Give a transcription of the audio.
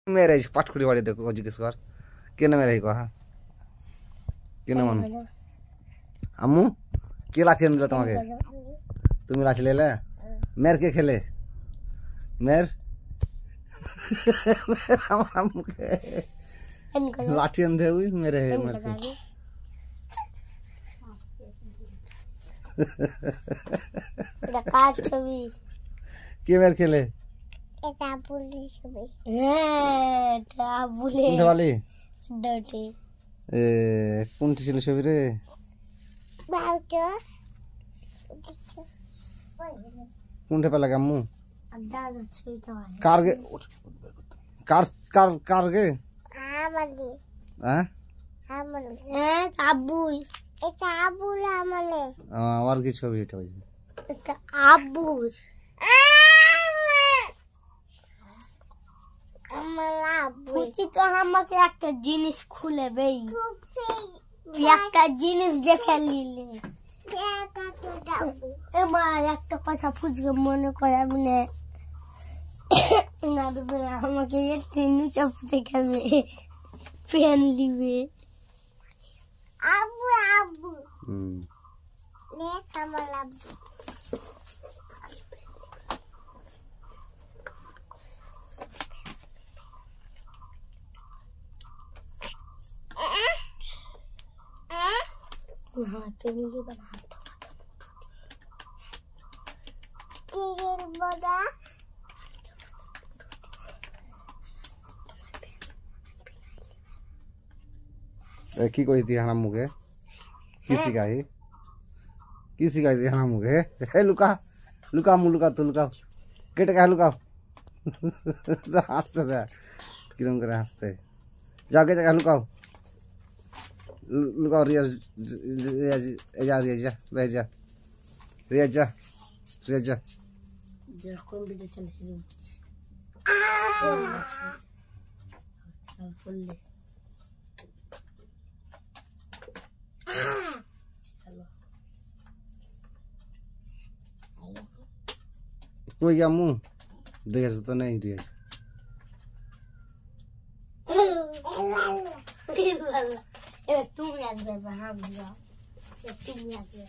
মেরে পাটকুড়ি বাড়ি দেখো জিজ্ঞেস কর কেন মেরে কহা কেন মান আম্মু কে লাঠি এনে দিল তোমাকে তুমি লাঠি লেলে মের কে খেলে মের আমার আম্মুকে লাঠি এনে দে ওই মেরে মেরকে এটা কার ছবি কে মের খেলে এটা বুলে ছবি হ্যাঁ এটা বুলে কোনটা বালি দটি কোনটি ছিল ছবি রে বাউটো কোনটা পেলা আম্মু আড্ডা ছবিটা ভালো কার গে কার কার কার গে আমালে হ্যাঁ আমালে হ্যাঁ আবুই এটা আবুর আমালে আর কি ছবি এটা ভাই এটা আবুর বুঝি তো আমাকে একটা জিনিস খুলে বেই একটা জিনিস দেখে নিলে এবার একটা কথা ফুচকে মনে করাবি না না দেবে আমাকে একটু নুচা ফুচে খাবে ফ্যান লিবে আবু আবু নে কামাল আবু हाँ टेबल बना टेबल बना কি কইতি হানা মুখে কি শিখাই হানা মুখে হে লুকা লুকা মু লুকা তো লুকাও কেটে কা লুকাও হাসতে দে কিরম করে হাসতে যাও কে জায়গা লুকাও লুকাও রিয়াজ যা রিয়াজ যা রিয়াজ যা রিয়াজ যা রিয়াজ যা যখন ভিডিও চলে সব ফুললে কই আম্মু দেখেছ তো নেই রিয়াজ তুমি আসবে হ্যাঁ তুমি আসবে